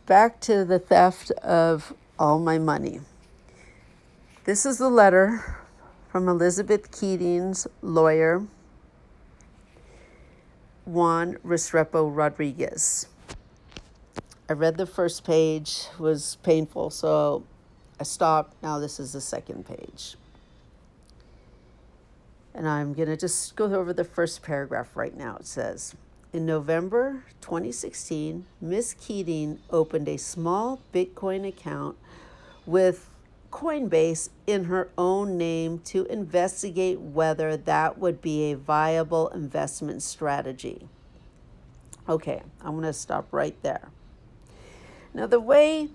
back to the theft of all my money. This is the letter from Elizabeth Keatinge's lawyer, Juan Restreppo Rodriguez. I read the first page, was painful, so I stopped. Now this is the second page. And I'm going to just go over the first paragraph right now. It says, in November 2016, Ms. Keatinge opened a small Bitcoin account with Coinbase in her own name to investigate whether that would be a viable investment strategy. Okay, I'm going to stop right there. Now, the way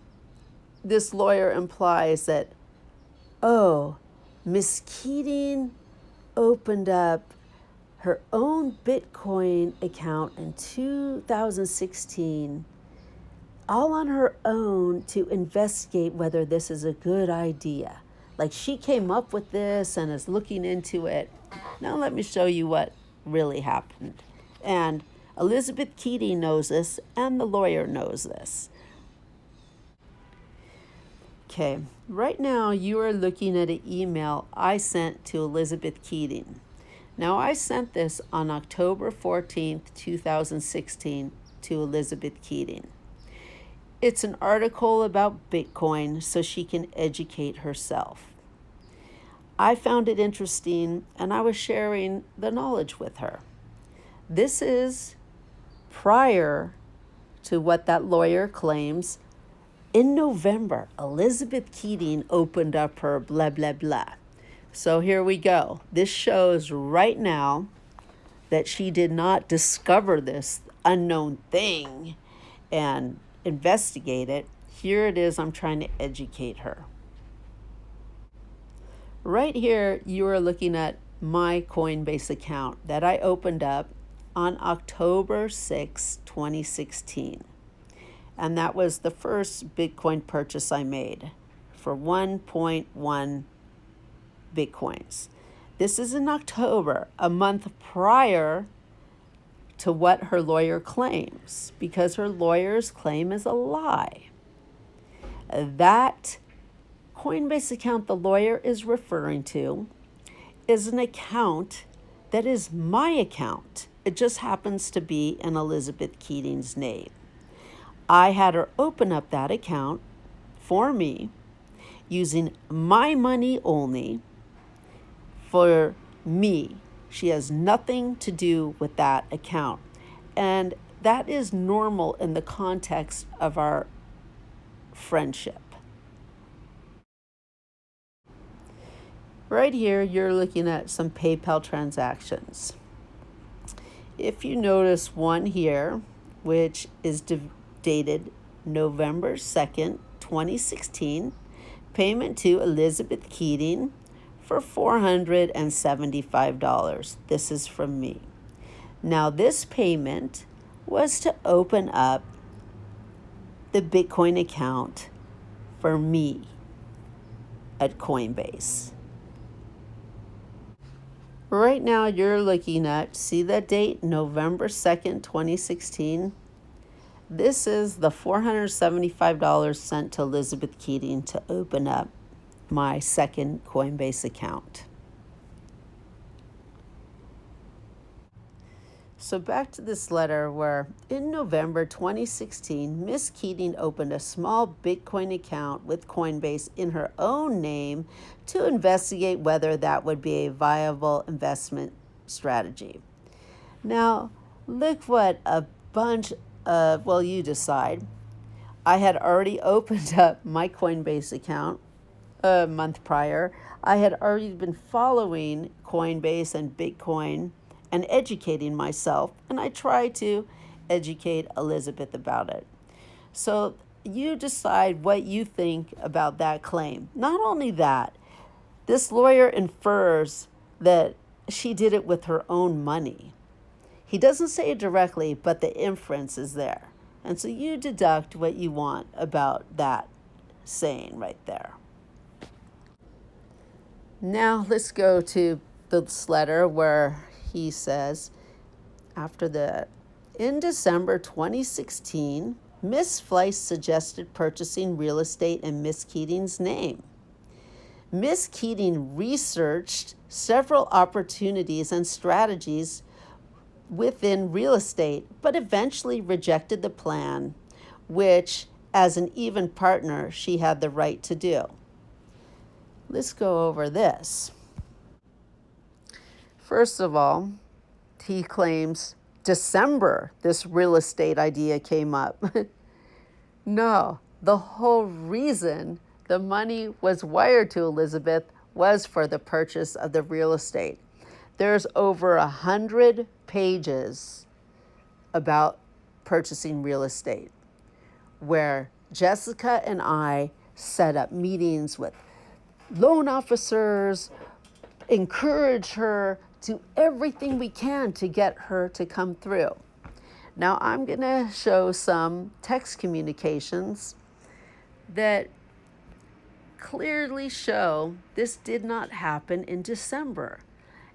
this lawyer implies that, Ms. Keatinge opened up her own Bitcoin account in 2016, all on her own to investigate whether this is a good idea. Like she came up with this and is looking into it. Now let me show you what really happened. And Elizabeth Keatinge knows this, and the lawyer knows this. Okay, right now you are looking at an email I sent to Elizabeth Keatinge. Now I sent this on October 14th, 2016 to Elizabeth Keatinge. It's an article about Bitcoin so she can educate herself. I found it interesting and I was sharing the knowledge with her. This is prior to what that lawyer claims. In November, Elizabeth Keatinge opened up her blah, blah, blah. So here we go. This shows right now that she did not discover this unknown thing and investigate it. Here it is. I'm trying to educate her. Right here, you are looking at my Coinbase account that I opened up on October 6, 2016. And that was the first Bitcoin purchase I made for 1.1 Bitcoins. This is in October, a month prior to what her lawyer claims, because her lawyer's claim is a lie. That Coinbase account the lawyer is referring to is an account that is my account. It just happens to be in Elizabeth Keatinge's name. I had her open up that account for me using my money only for me. She has nothing to do with that account. And that is normal in the context of our friendship. Right here, you're looking at some PayPal transactions. If you notice one here, which is dated November 2nd, 2016, payment to Elizabeth Keatinge for $475. This is from me. Now, this payment was to open up the Bitcoin account for me at Coinbase. Right now, you're looking at, see that date, November 2nd, 2016? This is the $475 sent to Elizabeth Keatinge to open up my second Coinbase account. So back to this letter where in November 2016, Ms. Keatinge opened a small Bitcoin account with Coinbase in her own name to investigate whether that would be a viable investment strategy. Now, look what a bunch of, well, you decide. I had already opened up my Coinbase account a month prior. I had already been following Coinbase and Bitcoin and educating myself, and I try to educate Elizabeth about it. So you decide what you think about that claim. Not only that, this lawyer infers that she did it with her own money. He doesn't say it directly, but the inference is there. And so you deduct what you want about that saying right there. Now let's go to this letter where he says, after that, in December 2016, Miss Fleiss suggested purchasing real estate in Miss Keatinge's name. Miss Keatinge researched several opportunities and strategies within real estate, but eventually rejected the plan, which, as an even partner, she had the right to do. Let's go over this. First of all, he claims December this real estate idea came up. No, the whole reason the money was wired to Elizabeth was for the purchase of the real estate. There's over 100 pages about purchasing real estate where Jessica and I set up meetings with loan officers, encourage her, do everything we can to get her to come through. Now I'm going to show some text communications that clearly show this did not happen in December.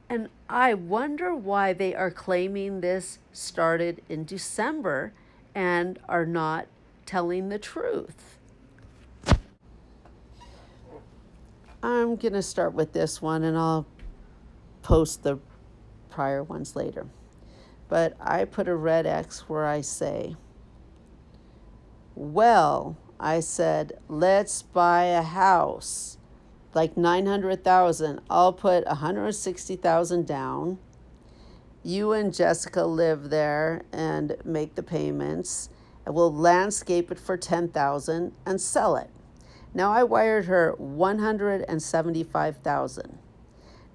And I wonder why they are claiming this started in December and are not telling the truth. I'm going to start with this one and I'll post the prior ones later. But I put a red X where I say, well, I said, let's buy a house, like 900,000. I'll put 160,000 down. You and Jessica live there and make the payments. And we'll landscape it for 10,000 and sell it. Now I wired her 175,000.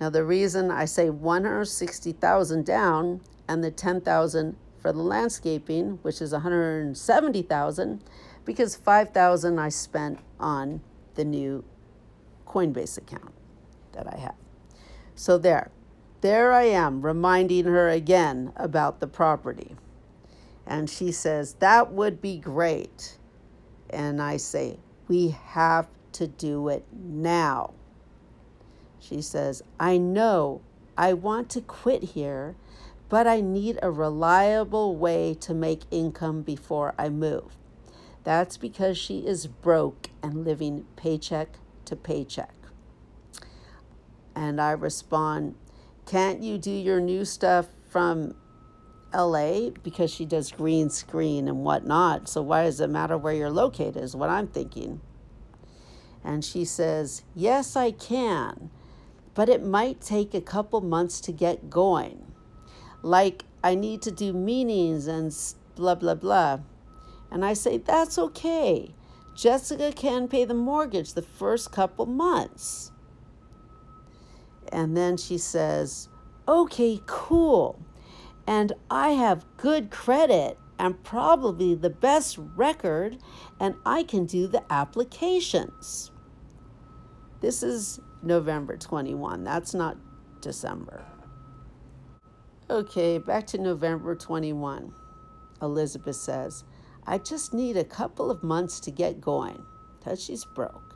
Now the reason I say 160,000 down and the 10,000 for the landscaping, which is 170,000, because 5,000 I spent on the new Coinbase account that I have. So there I am reminding her again about the property. And she says, that would be great. And I say, we have to do it now. She says, I know I want to quit here, but I need a reliable way to make income before I move. That's because she is broke and living paycheck to paycheck. And I respond, can't you do your new stuff from LA? Because she does green screen and whatnot. So why does it matter where you're located is what I'm thinking. And she says, yes, I can, but it might take a couple months to get going. Like I need to do meetings and blah, blah, blah. And I say, that's okay. Jessica can pay the mortgage the first couple months. And then she says, okay, cool. And I have good credit and probably the best record, and I can do the applications. This is November 21. That's not December. Okay, back to November 21. Elizabeth says, I just need a couple of months to get going, because she's broke.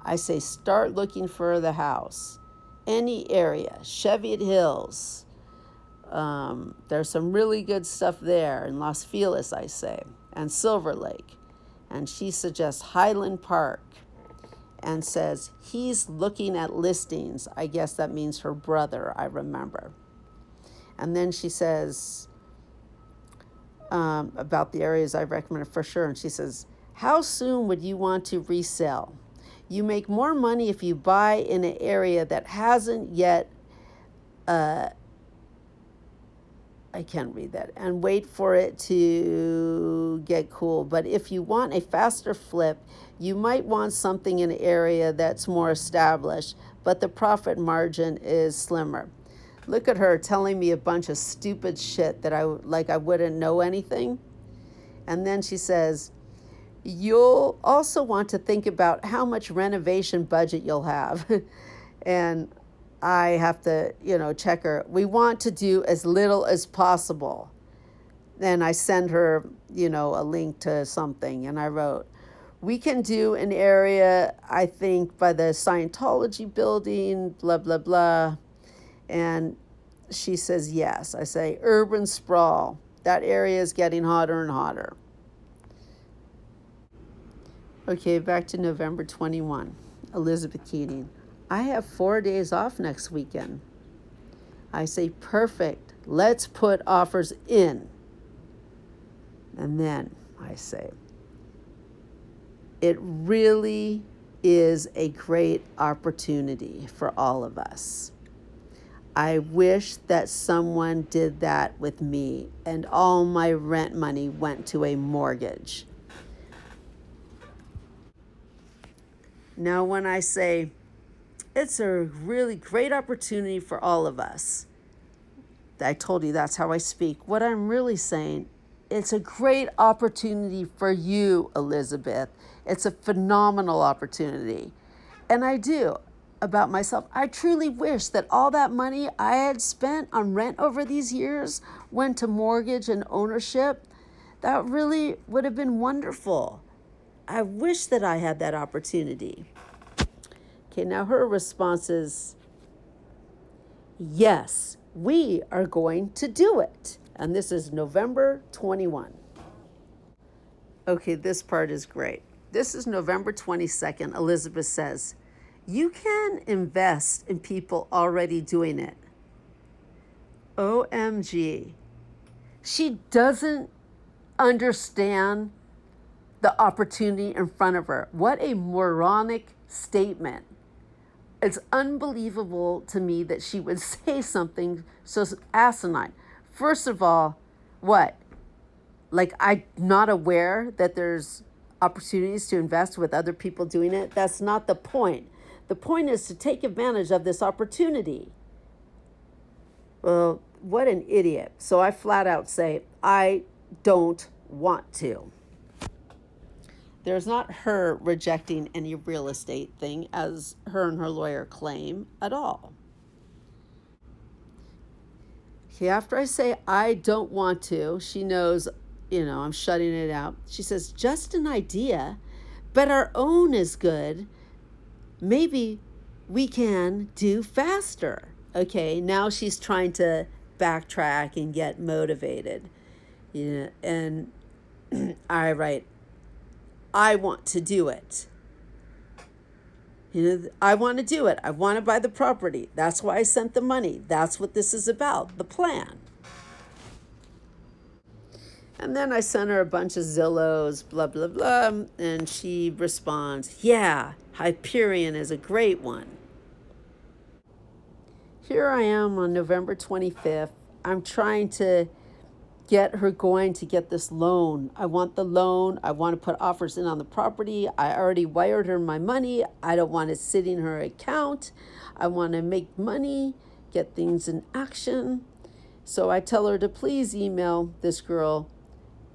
I say, start looking for the house. Any area, Cheviot Hills. There's some really good stuff there in Los Feliz, I say, and Silver Lake. And she suggests Highland Park and says, he's looking at listings. I guess that means her brother, I remember. And then she says about the areas I recommended for sure. And she says, how soon would you want to resell? You make more money if you buy in an area that hasn't yet, I can't read that, and wait for it to get cool. But if you want a faster flip, you might want something in an area that's more established, but the profit margin is slimmer. Look at her telling me a bunch of stupid shit that I wouldn't know anything. And then she says, you'll also want to think about how much renovation budget you'll have. And I have to, check her. We want to do as little as possible. Then I send her, a link to something. And I wrote, we can do an area, I think, by the Scientology building, blah, blah, blah. And she says, yes. I say, urban sprawl. That area is getting hotter and hotter. Okay, back to November 21. Elizabeth Keatinge. I have 4 days off next weekend. I say, perfect. Let's put offers in. And then I say, it really is a great opportunity for all of us. I wish that someone did that with me and all my rent money went to a mortgage. Now, when I say it's a really great opportunity for all of us, I told you that's how I speak. What I'm really saying, it's a great opportunity for you, Elizabeth. It's a phenomenal opportunity. And I do. About myself, I truly wish that all that money I had spent on rent over these years went to mortgage and ownership. That really would have been wonderful. I wish that I had that opportunity. Okay, now her response is, yes, we are going to do it. And this is November 21. Okay, this part is great. This is November 22nd. Elizabeth says, you can invest in people already doing it. OMG. She doesn't understand the opportunity in front of her. What a moronic statement. It's unbelievable to me that she would say something so asinine. First of all, what? Like, I'm not aware that there's opportunities to invest with other people doing it? That's not the point. The point is to take advantage of this opportunity. Well, what an idiot. So I flat out say, I don't want to. There's not her rejecting any real estate thing, as her and her lawyer claim, at all. Okay, after I say I don't want to, she knows, I'm shutting it out. She says, just an idea, but our own is good. Maybe we can do faster. Okay, now she's trying to backtrack and get motivated. And I write, I want to do it. I want to do it. I want to buy the property. That's why I sent the money. That's what this is about, the plan. And then I sent her a bunch of Zillows, blah, blah, blah. And she responds, yeah, Hyperion is a great one. Here I am on November 25th. I'm trying to get her going to get this loan. I want the loan. I want to put offers in on the property. I already wired her my money. I don't want it sitting in her account. I want to make money, get things in action. So I tell her to please email this girl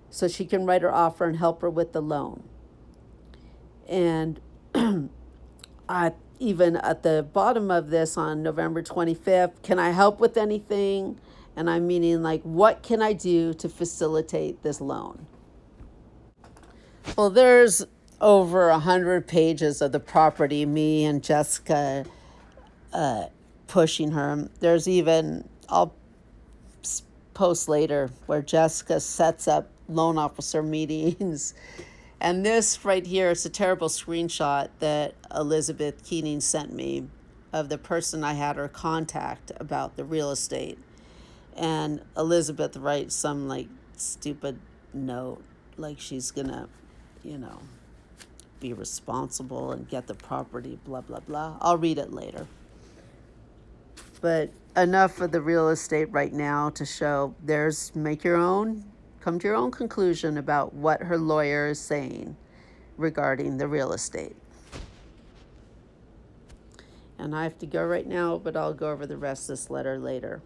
so she can write her offer and help her with the loan. And even at the bottom of this on November 25th, can I help with anything? And I'm meaning, like, what can I do to facilitate this loan? Well, there's over 100 pages of the property, me and Jessica pushing her. There's even, I'll post later, where Jessica sets up loan officer meetings. And this right here is a terrible screenshot that Elizabeth Keatinge sent me of the person I had her contact about the real estate. And Elizabeth writes some like stupid note, like she's gonna, be responsible and get the property, blah, blah, blah. I'll read it later. But enough of the real estate right now to show come to your own conclusion about what her lawyer is saying regarding the real estate. And I have to go right now, but I'll go over the rest of this letter later.